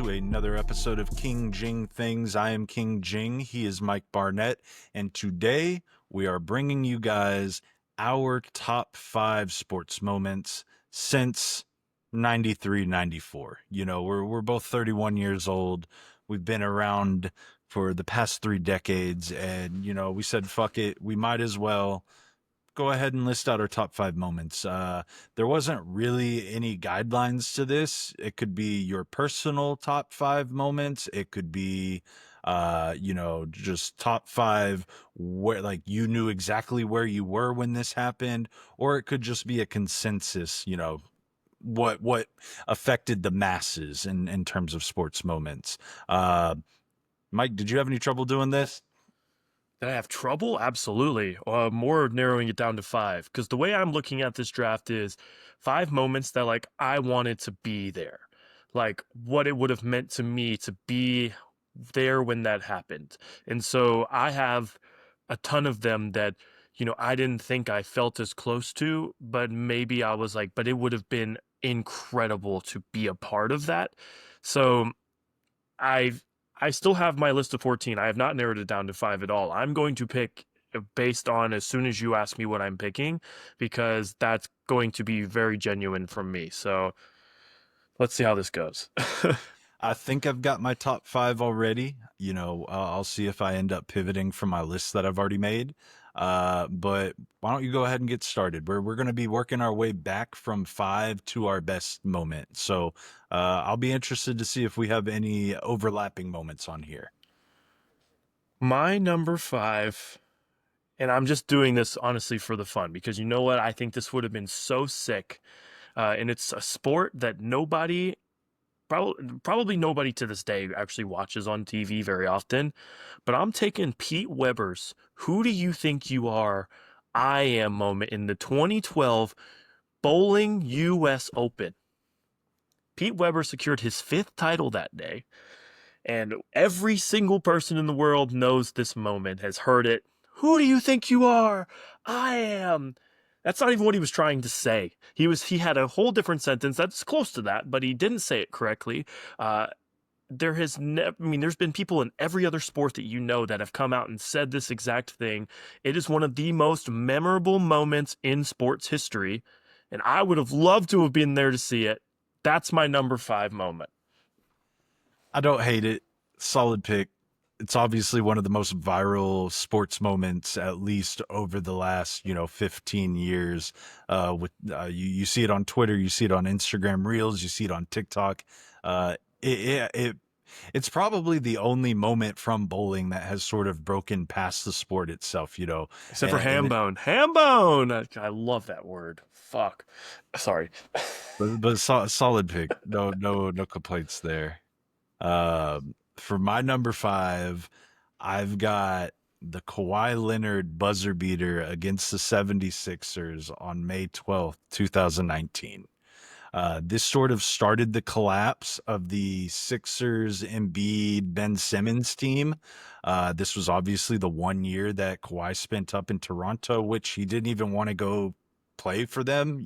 to another episode of King Jing Things. I am King Jing. He is Mike Barnett. And today we are bringing you guys our top 5 sports moments since 93, 94. You know, we're both 31 years old. We've been around for the past 3 decades. And, you know, we said, fuck it. We might as well go ahead and list out our top 5 moments. There wasn't really any guidelines to this. It could be your personal top 5 moments. It could be, just top 5 where like you knew exactly where you were when this happened, or it could just be a consensus. What affected the masses in terms of sports moments. Mike, did you have any trouble doing this? Did I have trouble? Absolutely. More narrowing it down to five. Because the way I'm looking at this draft is 5 moments that, like, I wanted to be there. Like, what it would have meant to me to be there when that happened. And so I have a ton of them that, I didn't think I felt as close to, but maybe I was like, but it would have been incredible to be a part of that. So I've I still have my list of 14. I have not narrowed it down to five at all. I'm going to pick based on as soon as you ask me what I'm picking, because that's going to be very genuine from me. So let's see how this goes. I think I've got my top 5 already. I'll see if I end up pivoting from my list that I've already made. But why don't you go ahead and get started? We're going to be working our way back from 5 to our best moment. So I'll be interested to see if we have any overlapping moments on here. My number five, and I'm just doing this honestly for the fun because you know what? I think this would have been so sick. And it's a sport that probably nobody to this day actually watches on TV very often. But I'm taking Pete Weber's "Who Do You Think You Are? I Am" moment in the 2012 Bowling US Open. Pete Weber secured his 5th title that day, and every single person in the world knows this moment, has heard it. "Who do you think you are? I am." That's not even what he was trying to say. He had a whole different sentence that's close to that, but he didn't say it correctly. There's been people in every other sport that you know that have come out and said this exact thing. It is one of the most memorable moments in sports history, and I would have loved to have been there to see it. That's my number 5 moment. I don't hate it. Solid pick. It's obviously one of the most viral sports moments, at least over the last 15 years. You see it on Twitter, you see it on Instagram Reels, you see it on TikTok. It's probably the only moment from bowling that has sort of broken past the sport itself. Except for And hambone. Hambone! I love that word. Fuck. Sorry. solid pick. No complaints there. For my number 5, I've got the Kawhi Leonard buzzer beater against the 76ers on May 12th, 2019. This sort of started the collapse of the Sixers Embiid Ben Simmons team. This was obviously the one year that Kawhi spent up in Toronto, which he didn't even want to go play for them.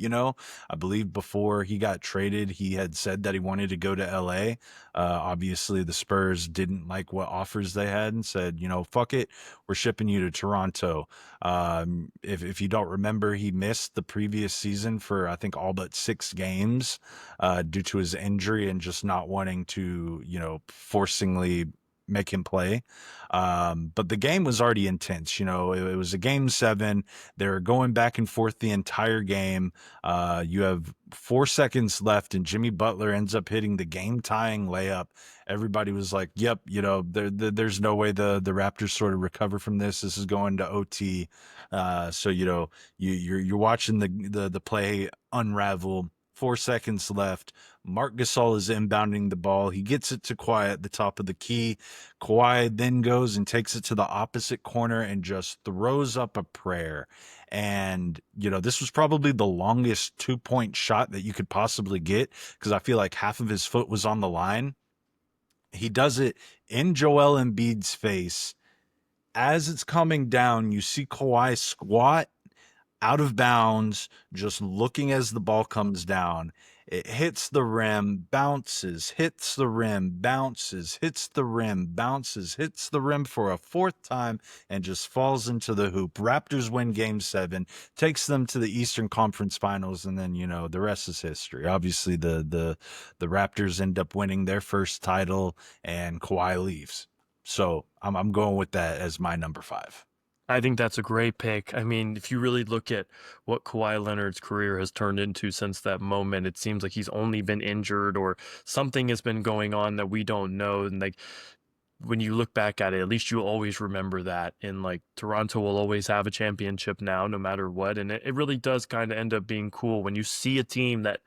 I believe before he got traded, he had said that he wanted to go to LA. Obviously the Spurs didn't like what offers they had and said, fuck it, we're shipping you to Toronto. If you don't remember, he missed the previous season for I think all but 6 games due to his injury and just not wanting to forcingly make him play. But the game was already intense. It was a game 7. They were going back and forth the entire game. You have 4 seconds left, and Jimmy Butler ends up hitting the game tying layup. Everybody was like, yep, there's no way the Raptors sort of recover from this. This is going to OT. So, you're watching the play unravel. 4 seconds left. Marc Gasol is inbounding the ball. He gets it to Kawhi at the top of the key. Kawhi then goes and takes it to the opposite corner and just throws up a prayer. And, this was probably the longest 2-point shot that you could possibly get because I feel like half of his foot was on the line. He does it in Joel Embiid's face. As it's coming down, you see Kawhi squat out of bounds, just looking as the ball comes down. It hits the rim, bounces, hits the rim, bounces, hits the rim, bounces, hits the rim for a fourth time, and just falls into the hoop. Raptors win game seven, takes them to the Eastern Conference Finals, and then, the rest is history. Obviously, the Raptors end up winning their first title, and Kawhi leaves. So I'm going with that as my number five. I think that's a great pick. I mean, if you really look at what Kawhi Leonard's career has turned into since that moment, it seems like he's only been injured or something has been going on that we don't know. And like when you look back at it, at least you'll always remember that. And like Toronto will always have a championship now, no matter what. And it really does kind of end up being cool when you see a team that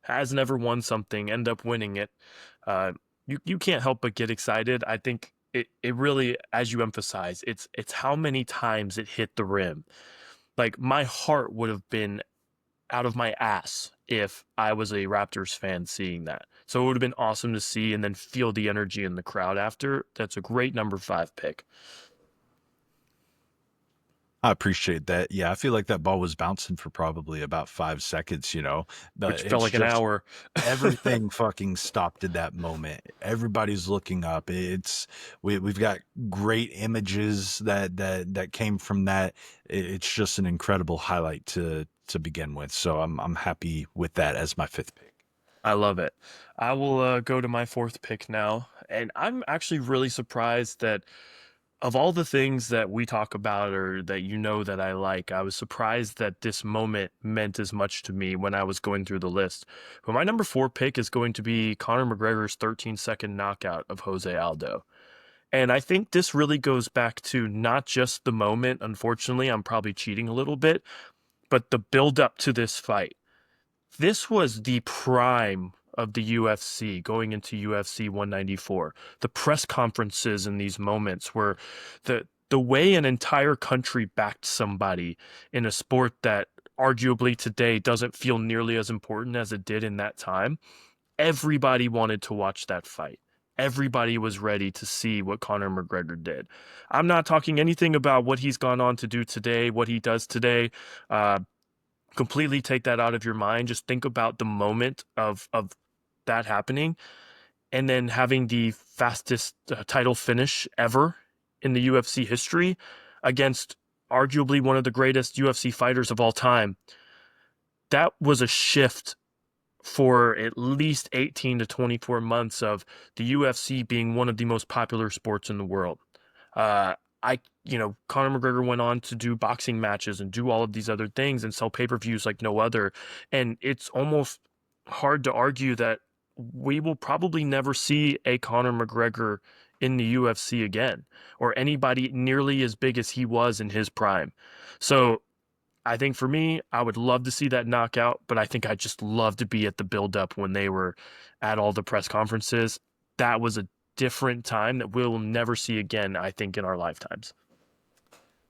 has never won something end up winning it. Uh, you can't help but get excited. I think it really, as you emphasize, it's how many times it hit the rim. Like my heart would have been out of my ass if I was a Raptors fan seeing that. So it would have been awesome to see and then feel the energy in the crowd after. That's a great number five pick, I appreciate that. Yeah, I feel like that ball was bouncing for probably about 5 seconds, but which felt it's like an just hour. everything fucking stopped at that moment. Everybody's looking up. We've got great images that came from that. It's just an incredible highlight to begin with. So I'm happy with that as my fifth pick. I love it. I will go to my fourth pick now. And I'm actually really surprised that of all the things that we talk about or that that I like, I was surprised that this moment meant as much to me when I was going through the list. But my number four pick is going to be Conor McGregor's 13-second knockout of Jose Aldo. And I think this really goes back to not just the moment. Unfortunately, I'm probably cheating a little bit, but the build up to this fight. This was the prime of the UFC going into UFC 194. The press conferences in these moments where the way an entire country backed somebody in a sport that arguably today doesn't feel nearly as important as it did in that time. Everybody wanted to watch that fight. Everybody was ready to see what Conor McGregor did. I'm not talking anything about what he's gone on to do today, what he does today. Uh, Completely take that out of your mind. Just think about the moment of that happening, and then having the fastest title finish ever in the UFC history against arguably one of the greatest UFC fighters of all time. That was a shift for at least 18 to 24 months of the UFC being one of the most popular sports in the world. Uh, Conor McGregor went on to do boxing matches and do all of these other things and sell pay-per-views like no other. And it's almost hard to argue that we will probably never see a Conor McGregor in the UFC again, or anybody nearly as big as he was in his prime. So I think for me, I would love to see that knockout, but I think I'd just love to be at the build up when they were at all the press conferences. That was a different time that we'll never see again, I think, in our lifetimes.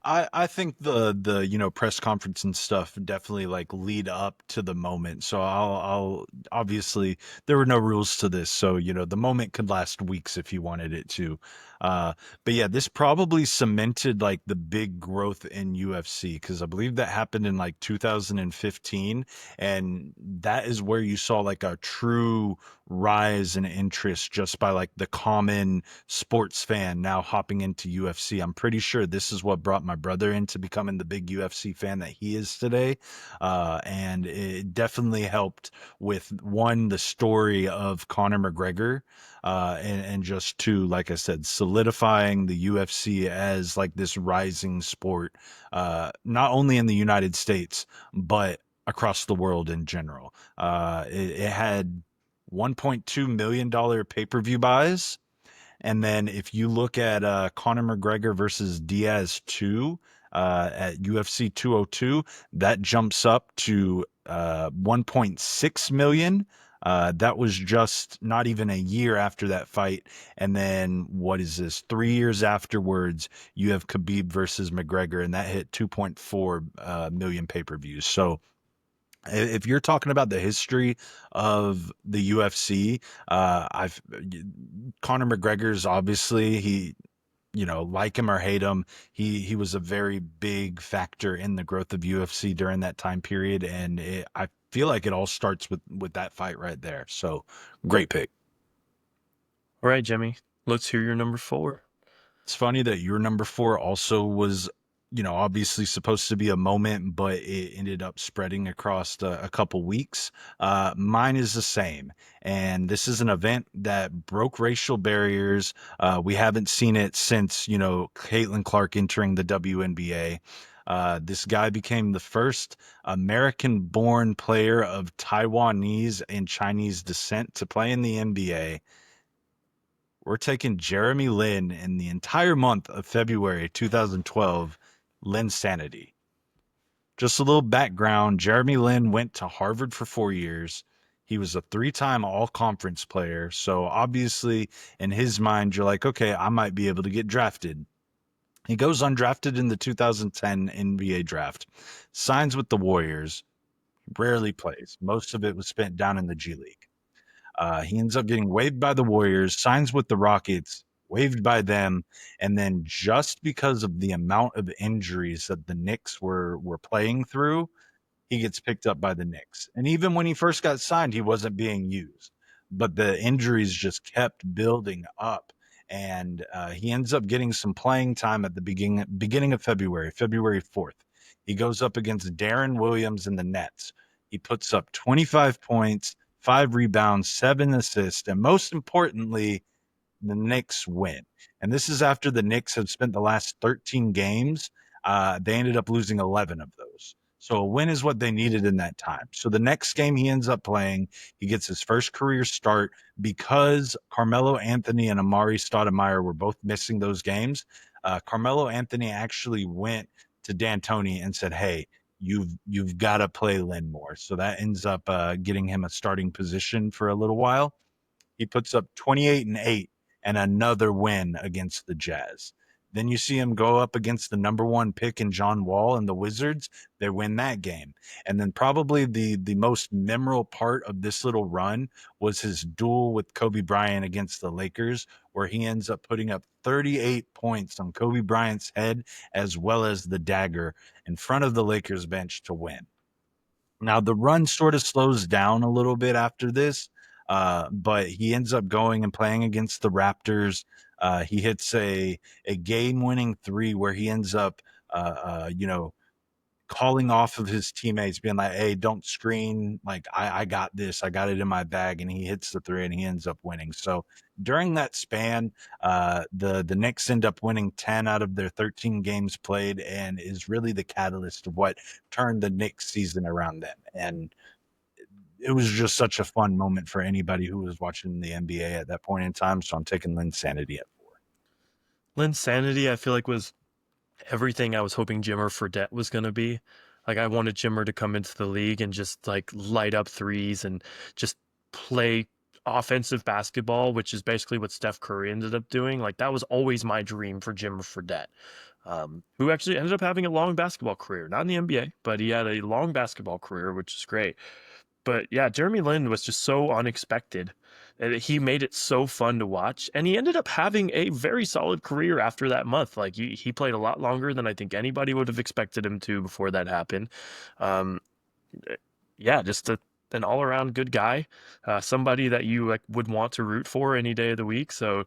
I think the press conference and stuff definitely like lead up to the moment. So I'll obviously there were no rules to this, so the moment could last weeks if you wanted it to. Uh, but yeah, this probably cemented like the big growth in UFC because I believe that happened in like 2015, and that is where you saw like a true rise in interest just by like the common sports fan now hopping into UFC. I'm pretty sure this is what brought my brother into becoming the big UFC fan that he is today. And it definitely helped with one, the story of Conor McGregor, and just two, like I said, solidifying the UFC as like this rising sport, not only in the United States, but across the world in general. It had $1.2 million pay-per-view buys. And then if you look at Conor McGregor versus Diaz 2 at UFC 202, that jumps up to 1.6 million. That was just not even a year after that fight. And then what is this? 3 years afterwards, you have Khabib versus McGregor, and that hit 2.4 million pay-per-views. So if you're talking about the history of the UFC, I've Conor McGregor's obviously like him or hate him, he was a very big factor in the growth of UFC during that time period, and I feel like it all starts with that fight right there. So great pick. All right, Jimmy, let's hear your number 4. It's funny that your number four also was, obviously supposed to be a moment, but it ended up spreading across a couple weeks. Mine is the same. And this is an event that broke racial barriers. We haven't seen it since, Caitlin Clark entering the WNBA. This guy became the first American born player of Taiwanese and Chinese descent to play in the NBA. We're taking Jeremy Lin in the entire month of February 2012, Linsanity. Just a little background, Jeremy Lin went to Harvard for 4 years. He was a three-time all-conference player. So obviously, in his mind, you're like, okay, I might be able to get drafted. He goes undrafted in the 2010 NBA draft, signs with the Warriors, rarely plays. Most of it was spent down in the G League. He ends up getting waived by the Warriors, signs with the Rockets, waived by them, and then just because of the amount of injuries that the Knicks were playing through, he gets picked up by the Knicks. And even when he first got signed, he wasn't being used, but the injuries just kept building up. And he ends up getting some playing time at the beginning of February, February 4th. He goes up against Darren Williams and the Nets. He puts up 25 points, 5 rebounds, 7 assists, and most importantly, the Knicks win. And this is after the Knicks had spent the last 13 games. They ended up losing 11 of those. So a win is what they needed in that time. So the next game he ends up playing, he gets his first career start because Carmelo Anthony and Amari Stoudemire were both missing those games. Carmelo Anthony actually went to D'Antoni and said, "Hey, you've got to play Lin more." So that ends up getting him a starting position for a little while. He puts up 28 and 8 and another win against the Jazz. Then you see him go up against the number one pick in John Wall and the Wizards. They win that game. And then probably the most memorable part of this little run was his duel with Kobe Bryant against the Lakers, where he ends up putting up 38 points on Kobe Bryant's head as well as the dagger in front of the Lakers bench to win. Now the run sort of slows down a little bit after this, but he ends up going and playing against the Raptors. He hits a game winning three where he ends up, calling off of his teammates, being like, "Hey, don't screen. Like I got this. I got it in my bag." And he hits the three, and he ends up winning. So during that span, the Knicks end up winning 10 out of their 13 games played, and is really the catalyst of what turned the Knicks season around then. And it was just such a fun moment for anybody who was watching the NBA at that point in time. So I'm taking Linsanity at four. Linsanity, I feel like, was everything I was hoping Jimmer Fredette was going to be. Like, I wanted Jimmer to come into the league and just like light up threes and just play offensive basketball, which is basically what Steph Curry ended up doing. Like, that was always my dream for Jimmer Fredette, who actually ended up having a long basketball career, not in the NBA, but he had a long basketball career, which is great. But yeah, Jeremy Lin was just so unexpected. He made it so fun to watch, and he ended up having a very solid career after that month. Like he played a lot longer than I think anybody would have expected him to before that happened. Um, yeah, just an all around good guy, somebody that you like would want to root for any day of the week. So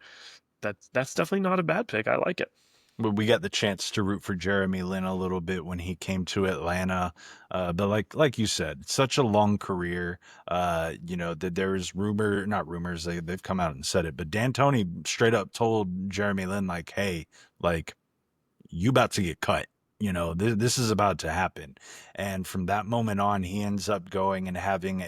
that's definitely not a bad pick. I like it. But we got the chance to root for Jeremy Lin a little bit when he came to Atlanta. But like you said, such a long career. That there's not rumors, they've come out and said it, but D'Antoni straight up told Jeremy Lin, like, "Hey, like, you about to get cut. This is about to happen." And from that moment on, he ends up going and having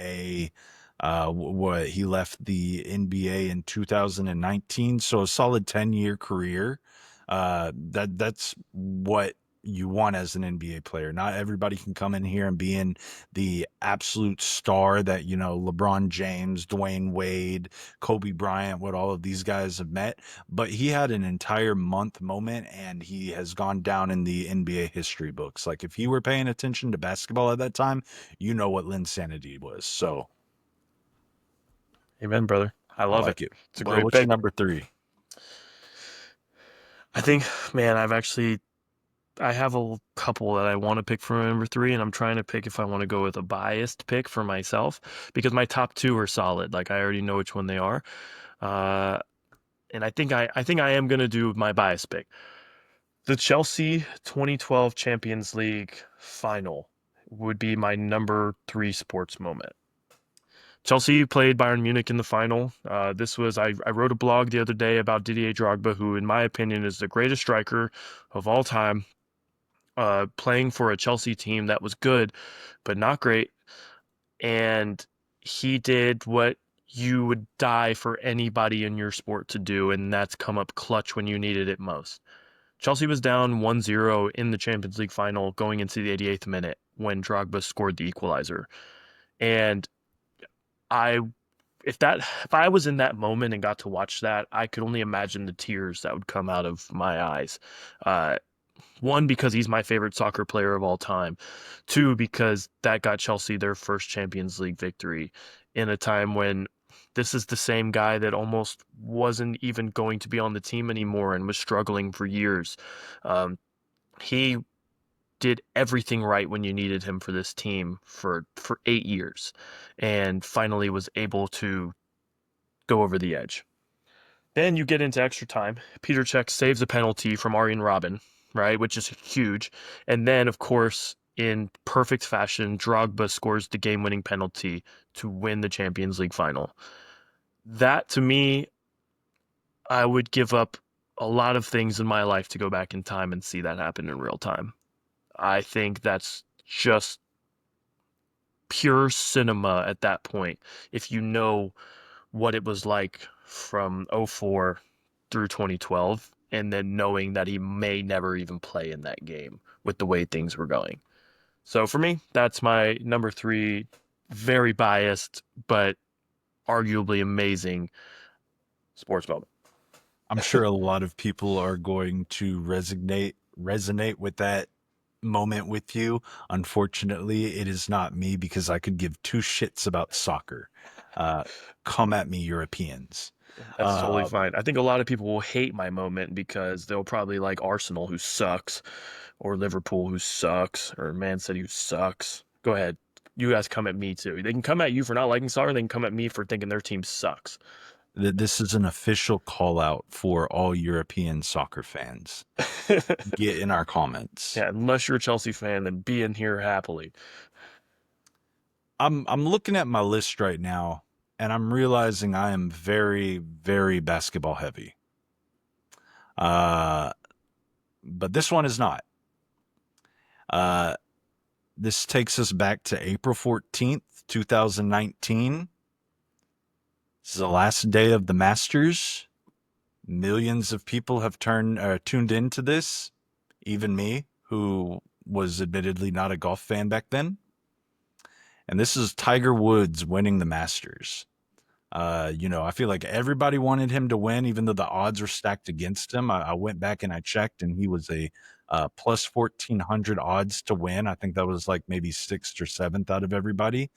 what he left the NBA in 2019, so a solid 10-year career. That's what you want as an NBA player. Not everybody can come in here and be in the absolute star that, LeBron James, Dwayne Wade, Kobe Bryant, what all of these guys have met, but he had an entire month moment, and he has gone down in the NBA history books. Like, if you were paying attention to basketball at that time, you know what Linsanity was. So Amen, brother. I I love it. like it. It's a Well, great what's your pick. number three? I think, man, I've actually I have a couple that I want to pick for number three, and I'm trying to pick if I want to go with a biased pick for myself because my top two are solid. Like I already know which one they are. Uh, and I think I am gonna do my bias pick. The Chelsea 2012 Champions League final would be my number three sports moment. Chelsea played Bayern Munich in the final. I wrote a blog the other day about Didier Drogba, who, in my opinion, is the greatest striker of all time, playing for a Chelsea team that was good, but not great. And he did what you would die for anybody in your sport to do, and that's come up clutch when you needed it most. Chelsea was down 1-0 in the Champions League final going into the 88th minute when Drogba scored the equalizer. And I if I was in that moment and got to watch that, I could only imagine the tears that would come out of my eyes. Uh, one, because he's my favorite soccer player of all time. Two, because that got Chelsea their first Champions League victory in a time when this is the same guy that almost wasn't even going to be on the team anymore and was struggling for years. He did everything right when you needed him for this team for 8 years, and finally was able to go over the edge. Then you get into extra time. Peter Cech saves a penalty from Arjen Robben, right, which is huge. And then, of course, in perfect fashion, Drogba scores the game-winning penalty to win the Champions League final. That, to me, I would give up a lot of things in my life to go back in time and see that happen in real time. I think that's just pure cinema at that point. If you know what it was like from '04 through 2012, and then knowing that he may never even play in that game with the way things were going. So for me, that's my number three, very biased, but arguably amazing sports moment. I'm sure a lot of people are going to resonate with that moment with you. Unfortunately, it is not me because I could give two shits about soccer. Uh, Come at me, Europeans. That's totally Uh, fine. I think a lot of people will hate my moment because they'll probably like Arsenal, who sucks, or Liverpool, who sucks, or Man City, who sucks. Go ahead. You guys come at me too. They can come at you for not liking soccer. They can come at me for thinking their team sucks. this is an official call out for all European soccer fans. Get in our comments. Yeah, unless you're a Chelsea fan, then be in here happily. I'm looking at my list right now, and I'm realizing I am very, very basketball heavy. Uh, but this one is not. Uh, this takes us back to April 14th, 2019. This is the last day of the Masters. Millions of people have tuned into this, even me, who was admittedly not a golf fan back then. And this is Tiger Woods winning the Masters. I feel like everybody wanted him to win, even though the odds were stacked against him. I went back and I checked, and he was a plus 1,400 odds to win. I think that was like maybe sixth or seventh out of everybody.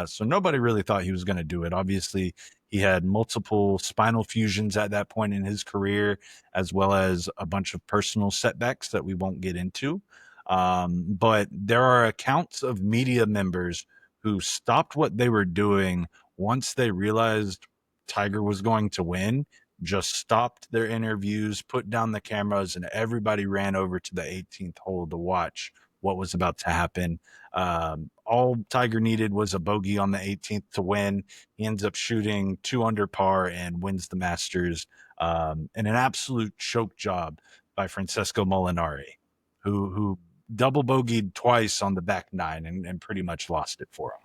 So nobody really thought he was going to do it. Obviously, he had multiple spinal fusions at that point in his career, as well as a bunch of personal setbacks that we won't get into. But there are accounts of media members who stopped what they were doing once they realized Tiger was going to win, just stopped their interviews, put down the cameras, and everybody ran over to the 18th hole to watch what was about to happen. All Tiger needed was a bogey on the 18th to win. He ends up shooting two under par and wins the Masters in an absolute choke job by Francesco Molinari, who double bogeyed twice on the back nine and pretty much lost it for him.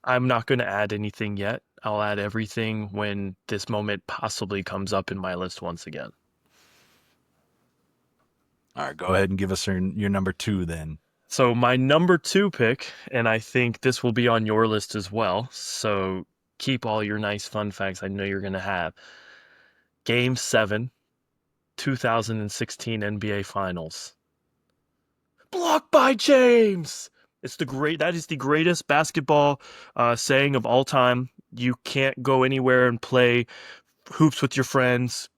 I'm not going to add anything yet. I'll add everything when this moment possibly comes up in my list once again. All right, go ahead and give us your number two then. So, my number two pick, and I think this will be on your list as well. So, keep all your nice fun facts I know you're going to have. Game 7, 2016 NBA Finals. Blocked by James! That is the greatest basketball saying of all time. You can't go anywhere and play hoops with your friends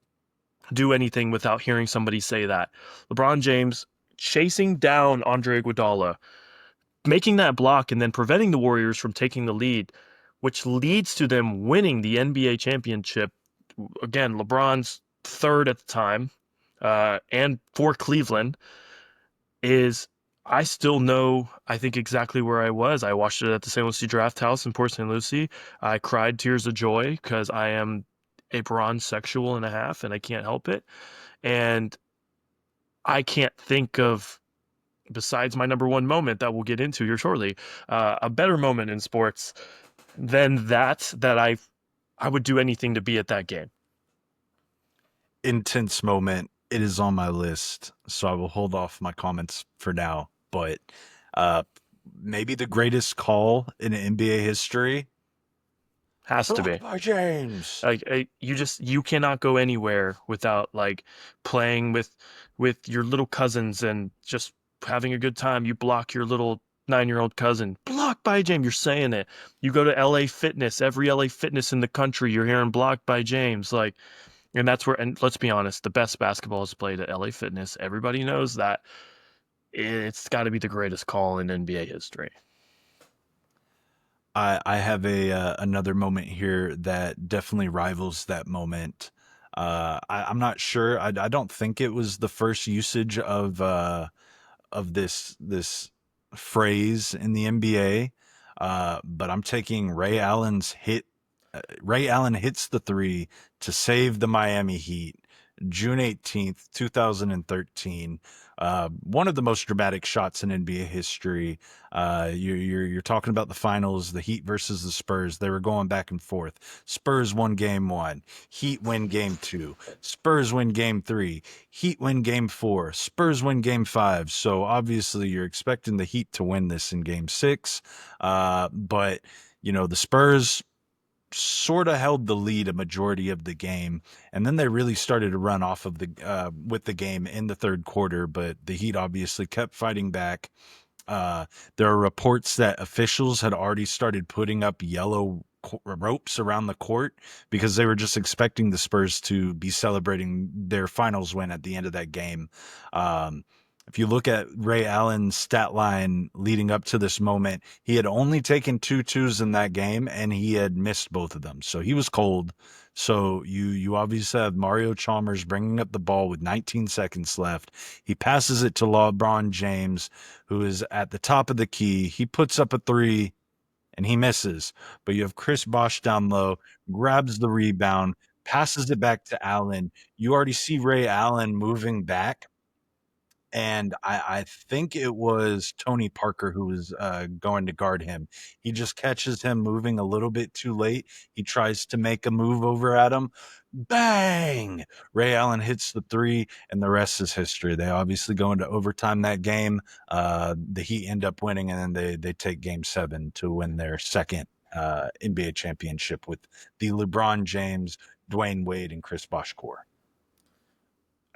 do anything without hearing somebody say that. LeBron James chasing down Andre Iguodala, making that block and then preventing the Warriors from taking the lead, which leads to them winning the NBA championship. Again, LeBron's third at the time, and for Cleveland, is I still know, I think exactly where I was. I watched it at the St. Lucie Draft House in Port St. Lucie. I cried tears of joy because I am a bronze sexual and a half, and I can't help it. And I can't think of, besides my number one moment that we'll get into here shortly, a better moment in sports than that I would do anything to be at that game. Intense moment. It is on my list, so I will hold off my comments for now. But uh, maybe the greatest call in NBA history. Has to Blocked be. by James. Like you cannot go anywhere without like playing with your little cousins and just having a good time. You block your little 9-year-old cousin. Blocked by James. You're saying it. You go to LA Fitness, every LA Fitness in the country, you're hearing blocked by James. Like, and that's where, and let's be honest, the best basketball is played at LA Fitness. Everybody knows that. It's got to be the greatest call in NBA history. I have a another moment here that definitely rivals that moment. I'm not sure. I don't think it was the first usage of this phrase in the NBA. But I'm taking Ray Allen's hit. Ray Allen hits the three to save the Miami Heat, June 18th, 2013. One of the most dramatic shots in NBA history. You're talking about the finals, the Heat versus the Spurs. They were going back and forth. Spurs won game one. Heat win game two. Spurs win game three. Heat win game four. Spurs win game five. So obviously you're expecting the Heat to win this in game six. But the Spurs sort of held the lead a majority of the game, and then they really started to run off of the with the game in the third quarter. But the Heat obviously kept fighting back. Uh, there are reports that officials had already started putting up yellow ropes around the court because they were just expecting the Spurs to be celebrating their finals win at the end of that game. Um, if you look at Ray Allen's stat line leading up to this moment, he had only taken two twos in that game and he had missed both of them. So he was cold. So you obviously have Mario Chalmers bringing up the ball with 19 seconds left. He passes it to LeBron James, who is at the top of the key. He puts up a three and he misses. But you have Chris Bosh down low, grabs the rebound, passes it back to Allen. You already see Ray Allen moving back, and I think it was Tony Parker who was going to guard him. He just catches him moving a little bit too late. He tries to make a move over at him. Bang! Ray Allen hits the three, and the rest is history. They obviously go into overtime that game. The Heat end up winning, and then they take Game 7 to win their second NBA championship with the LeBron James, Dwayne Wade, and Chris Bosh core.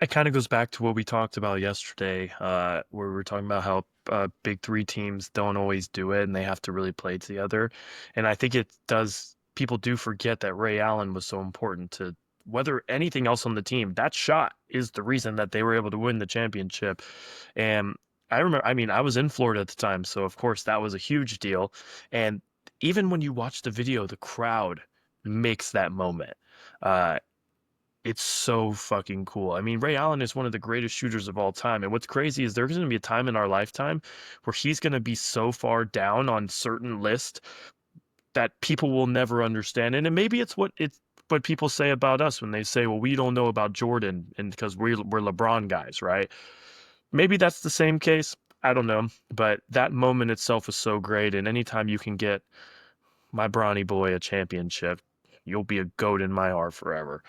It kind of goes back to what we talked about yesterday, where we were talking about how big three teams don't always do it and they have to really play together. And I think it does, people do forget that Ray Allen was so important to whether anything else on the team. That shot is the reason that they were able to win the championship. And I remember, I mean, I was in Florida at the time, so of course that was a huge deal. And even when you watch the video, the crowd makes that moment. Uh, it's so fucking cool. I mean, Ray Allen is one of the greatest shooters of all time. And what's crazy is there's going to be a time in our lifetime where he's going to be so far down on certain list that people will never understand. And maybe it's what people say about us when they say, "Well, we don't know about Jordan," and because we're LeBron guys, right? Maybe that's the same case. I don't know, but that moment itself is so great. And anytime you can get my Bronny boy a championship, you'll be a goat in my heart forever.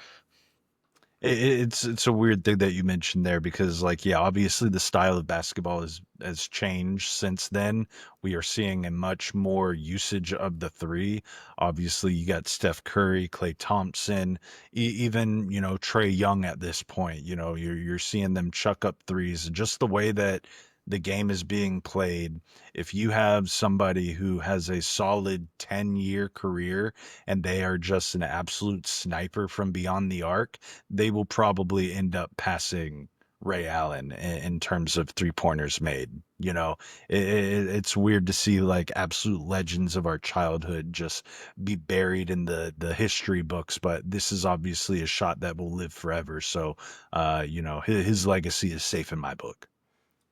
It's a weird thing that you mentioned there because like yeah, obviously the style of basketball has changed since then. We are seeing a much more usage of the three. Obviously, you got Steph Curry, Klay Thompson, even Trey Young at this point. You're seeing them chuck up threes, just the way that the game is being played, if you have somebody who has a solid 10-year career and they are just an absolute sniper from beyond the arc, they will probably end up passing Ray Allen in terms of three-pointers made. You know, it's weird to see like absolute legends of our childhood just be buried in the history books, but this is obviously a shot that will live forever. So, his legacy is safe in my book.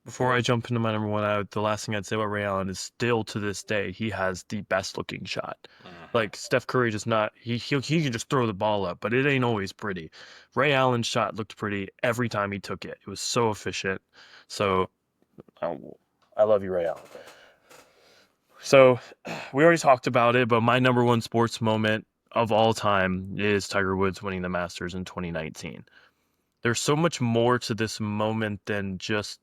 Before I jump into my number one, the last thing I'd say about Ray Allen is still to this day, he has the best looking shot. Mhm. Like Steph Curry does not, he can just throw the ball up, but it ain't always pretty. Ray Allen's shot looked pretty every time he took it. It was so efficient. So I, I love you, Ray Allen. So we already talked about it, but my number one sports moment of all time is Tiger Woods winning the Masters in 2019. There's so much more to this moment than just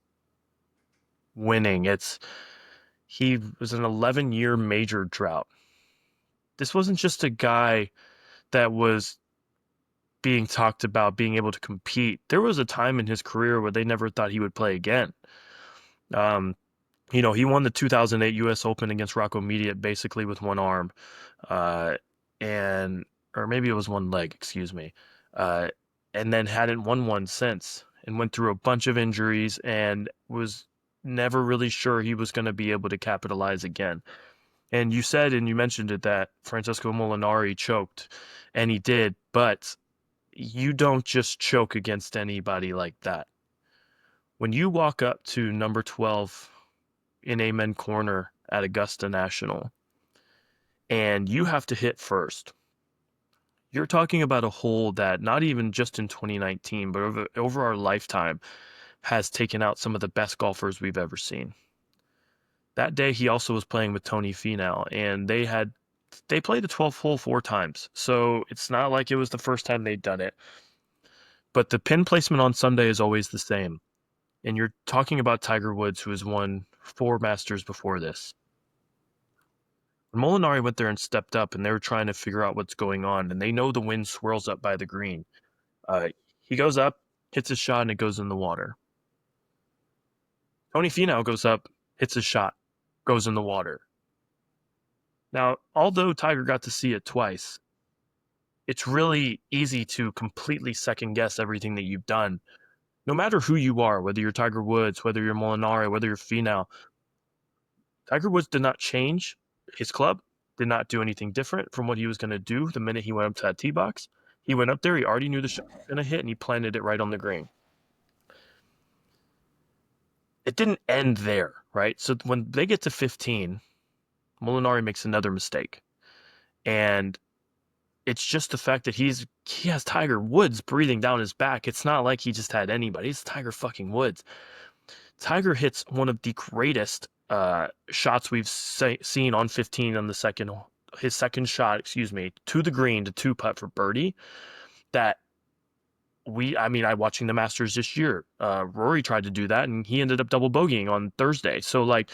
winning. He was an 11-year major drought. This wasn't just a guy that was being talked about being able to compete. There was a time in his career where they never thought he would play again. Um, he won the 2008 U.S. Open against Rocco Mediate basically with one arm, uh, and or maybe it was one leg, excuse me, uh, and then hadn't won one since, and went through a bunch of injuries and was never really sure he was going to be able to capitalize again. And you said, and you mentioned it, that Francesco Molinari choked, and he did, but you don't just choke against anybody like that. When you walk up to number 12 in Amen Corner at Augusta National and you have to hit first, you're talking about a hole that not even just in 2019, but over our lifetime has taken out some of the best golfers we've ever seen. That day, he also was playing with Tony Finau, and they played the 12th hole four times. So it's not like it was the first time they'd done it. But the pin placement on Sunday is always the same. And you're talking about Tiger Woods, who has won four Masters before this. When Molinari went there and stepped up, and they were trying to figure out what's going on, and they know the wind swirls up by the green. Uh, he goes up, hits his shot, and it goes in the water. Tony Finau goes up, hits his shot, goes in the water. Now, although Tiger got to see it twice, it's really easy to completely second guess everything that you've done. No matter who you are, whether you're Tiger Woods, whether you're Molinari, whether you're Finau, Tiger Woods did not change his club, did not do anything different from what he was going to do the minute he went up to that tee box. He went up there, he already knew the shot was going to hit, and he planted it right on the green. It didn't end there, right? So when they get to 15, Molinari makes another mistake. And it's just the fact that he has Tiger Woods breathing down his back. It's not like he just had anybody. It's Tiger fucking Woods. Tiger hits one of the greatest shots we've seen on 15 on his second shot, excuse me, to the green to two putt for birdie. That I watching the Masters this year. Rory tried to do that and he ended up double bogeying on Thursday. So like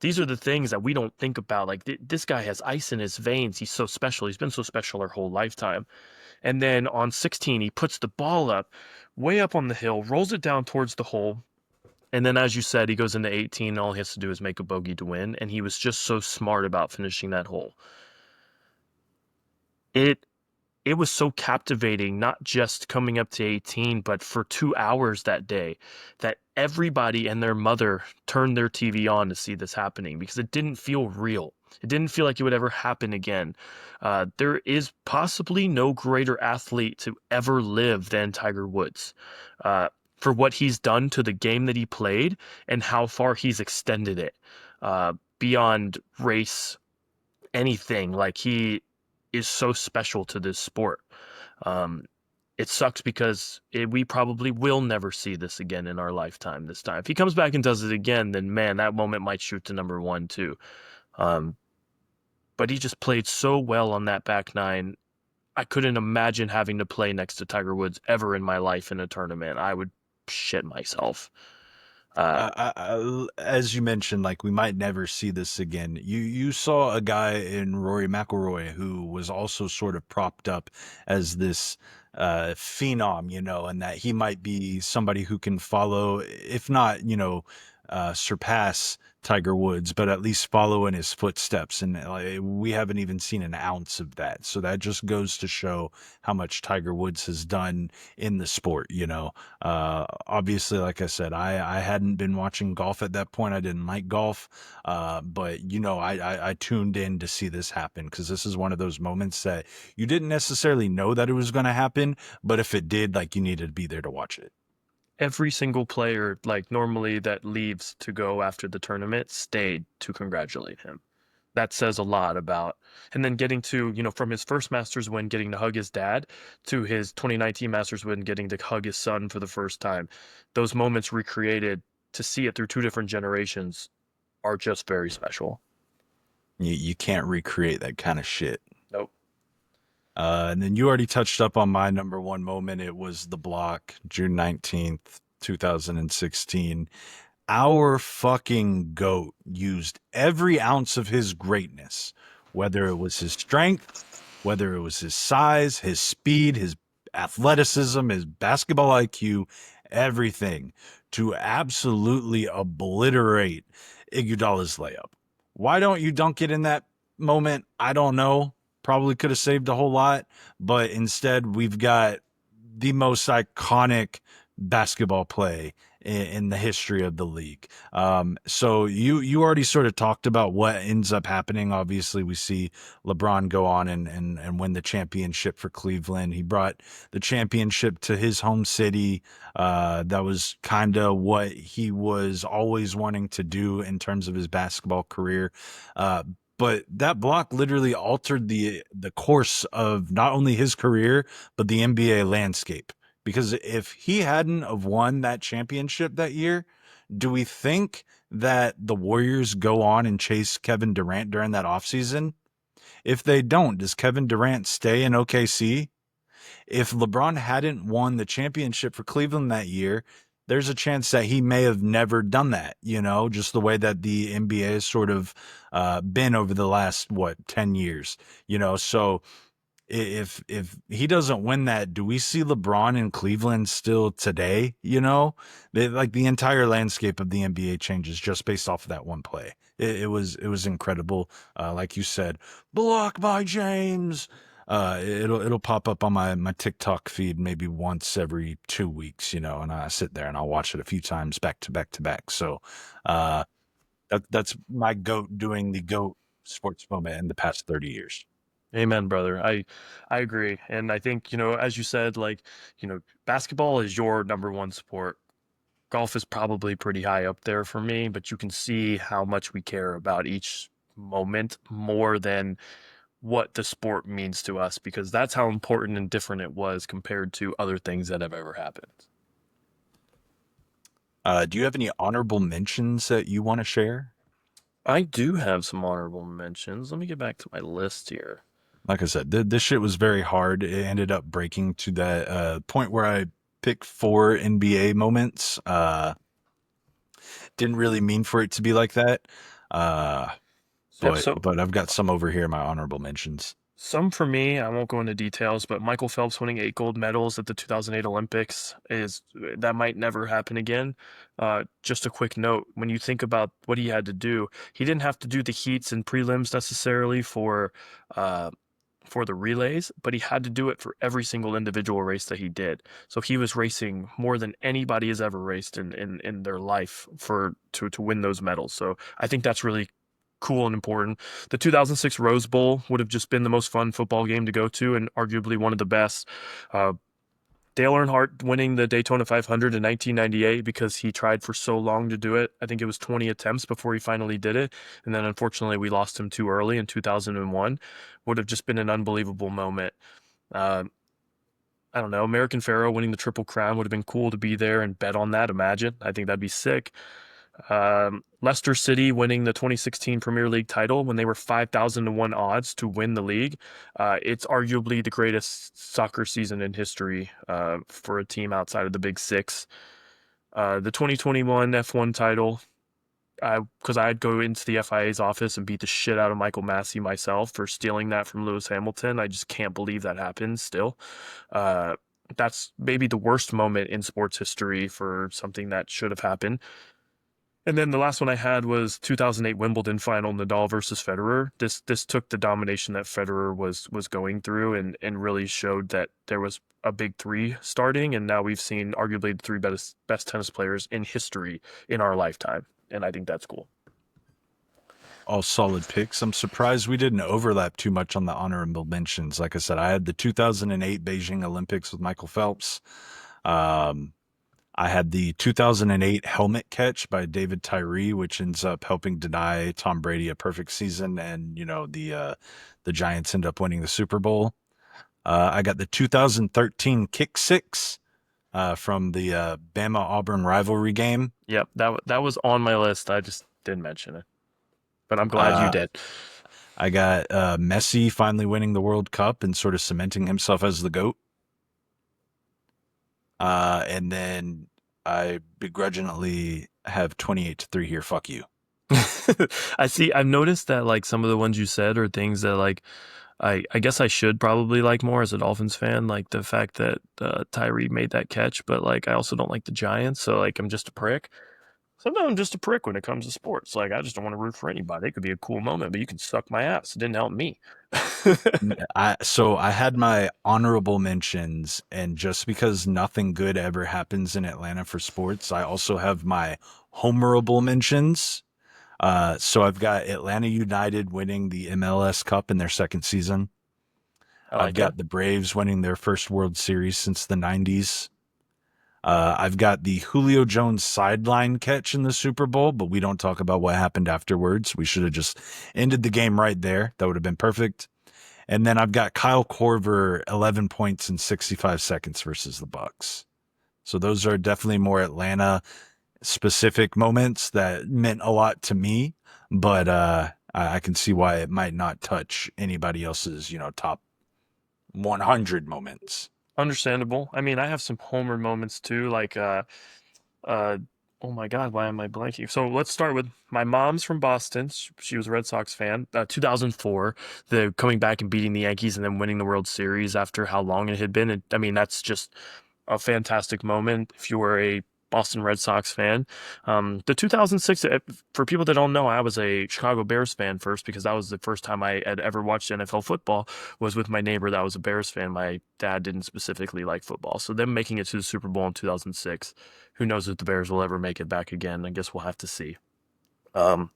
these are the things that we don't think about. Like this guy has ice in his veins. He's so special. He's been so special our whole lifetime. And then on 16, he puts the ball up, way up on the hill, rolls it down towards the hole. And then, as you said, he goes into 18, and all he has to do is make a bogey to win. And he was just so smart about finishing that hole. It it was so captivating, not just coming up to 18, but for 2 hours that day, that everybody and their mother turned their TV on to see this happening because it didn't feel real. It didn't feel like it would ever happen again. There is possibly no greater athlete to ever live than Tiger Woods. For what he's done to the game that he played and how far he's extended it beyond race, anything. Like he is so special to this sport. Um, it sucks because we probably will never see this again in our lifetime this time. If he comes back and does it again, then man, that moment might shoot to number one too. Um, but he just played so well on that back nine. I couldn't imagine having to play next to Tiger Woods ever in my life in a tournament. I would shit myself. Uh, As you mentioned, like we might never see this again. You saw a guy in Rory McIlroy who was also sort of propped up as this phenom, and that he might be somebody who can follow, if not, surpass Tiger Woods, but at least follow in his footsteps. And we haven't even seen an ounce of that. So that just goes to show how much Tiger Woods has done in the sport. Obviously, like I said, I hadn't been watching golf at that point. I didn't like golf, but I tuned in to see this happen because this is one of those moments that you didn't necessarily know that it was going to happen, but if it did, like you needed to be there to watch it. Every single player, like normally that leaves to go after the tournament, stayed to congratulate him. That says a lot about. And then getting to, from his first Masters win, getting to hug his dad, to his 2019 Masters win, getting to hug his son for the first time. Those moments recreated to see it through two different generations are just very special. You can't recreate that kind of shit. Nope. And then you already touched up on my number one moment. It was the block, June 19th, 2016. Our fucking GOAT used every ounce of his greatness, whether it was his strength, whether it was his size, his speed, his athleticism, his basketball IQ, everything to absolutely obliterate Iguodala's layup. Why don't you dunk it in that moment? I don't know. Probably could have saved a whole lot, but instead we've got the most iconic basketball play in the history of the league. So you already sort of talked about what ends up happening. Obviously, we see LeBron go on and win the championship for Cleveland. He brought the championship to his home city. That was kind of what he was always wanting to do in terms of his basketball career. But that block literally altered the course of not only his career but the NBA landscape. Because if he hadn't have won that championship that year, do we think that the Warriors go on and chase Kevin Durant during that offseason? If they don't, does Kevin Durant stay in OKC? If LeBron hadn't won the championship for Cleveland that year, there's a chance that he may have never done that, just the way that the NBA has sort of been over the last, 10 years, so if he doesn't win that, do we see LeBron in Cleveland still today? Like the entire landscape of the NBA changes just based off of that one play. It was incredible. Like you said, block by James. It'll pop up on my TikTok feed maybe once every 2 weeks, and I sit there and I'll watch it a few times back to back to back. So that's my GOAT doing the GOAT sports moment in the past 30 years. Amen, brother. I agree. And I think, as you said, like, basketball is your number one sport. Golf is probably pretty high up there for me, but you can see how much we care about each moment more than what the sport means to us because that's how important and different it was compared to other things that have ever happened. Do you have any honorable mentions that you want to share? I do have some honorable mentions. Let me get back to my list here. Like I said, this shit was very hard. It ended up breaking to that point where I picked four NBA moments. Didn't really mean for it to be like that. Uh, Yep, but so but I've got some over here, my honorable mentions. some for me, I won't go into details, but Michael Phelps winning 8 gold medals at the 2008 Olympics is that might never happen again. Just a quick note, when you think about what he had to do, he didn't have to do the heats and prelims necessarily uh, for the relays, but he had to do it for every single individual race that he did. So he was racing more than anybody has ever raced in their life to win those medals. So I think that's really cool and important. The 2006 Rose Bowl would have just been the most fun football game to go to and arguably one of the best. Uh, Dale Earnhardt winning the Daytona 500 in 1998 because he tried for so long to do it. I think it was 20 attempts before he finally did it. And then unfortunately, we lost him too early in 2001. Would have just been an unbelievable moment. Uh, I don't know. American Pharaoh winning the Triple Crown would have been cool to be there and bet on that. Imagine. I think that'd be sick. Leicester City winning the 2016 Premier League title when they were 5,000 to 1 odds to win the league. It's arguably the greatest soccer season in history for a team outside of the Big Six. The 2021 F1 title, because I'd go into the FIA's office and beat the shit out of Michael Massey myself for stealing that from Lewis Hamilton. I just can't believe that happened still. Uh, that's maybe the worst moment in sports history for something that should have happened. And then the last one I had was 2008 Wimbledon final, Nadal versus Federer. This took the domination that Federer was going through and really showed that there was a big three starting, and now we've seen arguably the three best tennis players in history in our lifetime, and I think that's cool. All solid picks. I'm surprised we didn't overlap too much on the honorable mentions. Like I said, I had the 2008 Beijing Olympics with Michael Phelps. Um, I had the 2008 helmet catch by David Tyree, which ends up helping deny Tom Brady a perfect season, and the Giants end up winning the Super Bowl. I got the 2013 kick six from the Bama Auburn rivalry game. Yep, that was on my list. I just didn't mention it, but I'm glad you Uh, did. I got Messi finally winning the World Cup and sort of cementing himself as the GOAT. And then I begrudgingly have 28-3 here. Fuck you. I see. I've noticed that like some of the ones you said are things that like I guess I should probably like more as a Dolphins fan, like the fact that Tyree made that catch, but like I also don't like the Giants, so like I'm just a prick. Sometimes I'm just a prick when it comes to sports. Like I just don't want to root for anybody. It could be a cool moment, but you can suck my ass. It didn't help me. So I had my honorable mentions, and just because nothing good ever happens in Atlanta for sports, I also have my homerable mentions. So I've got Atlanta United winning the MLS Cup in their second season. I I've like it. got the Braves winning their first World Series since the 90s. I've got the Julio Jones sideline catch in the Super Bowl, but we don't talk about what happened afterwards. We should have just ended the game right there. That would have been perfect. And then I've got Kyle Korver, 11 points in 65 seconds versus the Bucks. So those are definitely more Atlanta specific moments that meant a lot to me, but I can see why it might not touch anybody else's, top 100 moments. Understandable. I mean, I have some Homer moments too, like uh oh my God, why am I blanking? So let's start with my mom's from Boston. She was a Red Sox fan. 2004, the coming back and beating the Yankees and then winning the World Series after how long it had been. And I mean, that's just a fantastic moment if you were a Boston Red Sox fan. The 2006, for people that don't know, I was a Chicago Bears fan first because that was the first time I had ever watched NFL football was with my neighbor that was a Bears fan. My dad didn't specifically like football. So them making it to the Super Bowl in 2006, who knows if the Bears will ever make it back again? I guess we'll have to see. Um,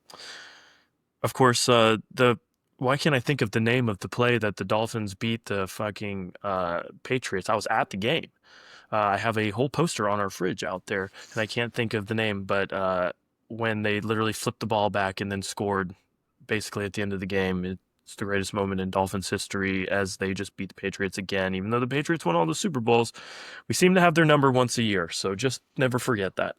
of course, the why can't I think of the name of the play that the Dolphins beat the fucking Patriots? I was at the game. I have a whole poster on our fridge out there, and I can't think of the name, but when they literally flipped the ball back and then scored basically at the end of the game, it's the greatest moment in Dolphins history as they just beat the Patriots again. Even though the Patriots won all the Super Bowls, we seem to have their number once a year, so just never forget that.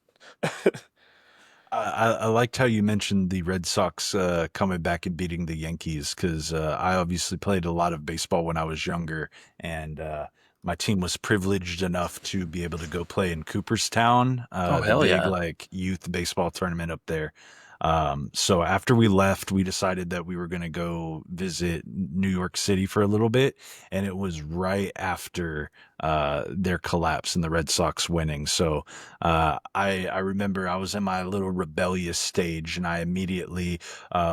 I liked how you mentioned the Red Sox coming back and beating the Yankees because I obviously played a lot of baseball when I was younger, and my team was privileged enough to be able to go play in Cooperstown, Oh, the hell big yeah. like youth baseball tournament up there. So after we left, we decided that we were going to go visit New York City for a little bit, and it was right after their collapse and the Red Sox winning. So I remember I was in my little rebellious stage, and I immediately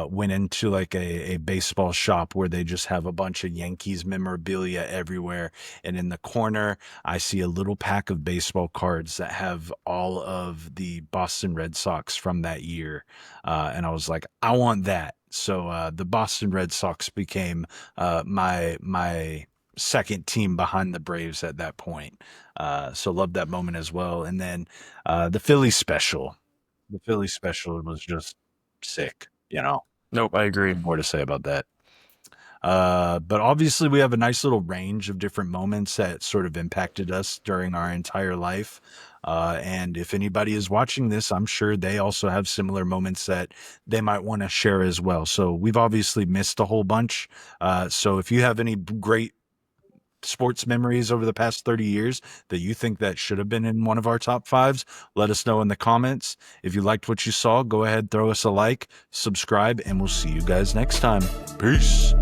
went into like a baseball shop where they just have a bunch of Yankees memorabilia everywhere, and in the corner I see a little pack of baseball cards that have all of the Boston Red Sox from that year. And I was like, I want that. So the Boston Red Sox became my second team behind the Braves at that point. So loved that moment as well. And then the Philly special. The Philly special was just sick. Nope, I agree. Nothing more to say about that. But obviously, we have a nice little range of different moments that sort of impacted us during our entire life. And if anybody is watching this, I'm sure they also have similar moments that they might want to share as well. So we've obviously missed a whole bunch. So if you have any great sports memories over the past 30 years that you think that should have been in one of our top fives, let us know in the comments. If you liked what you saw, go ahead, throw us a like, subscribe, and we'll see you guys next time. Peace.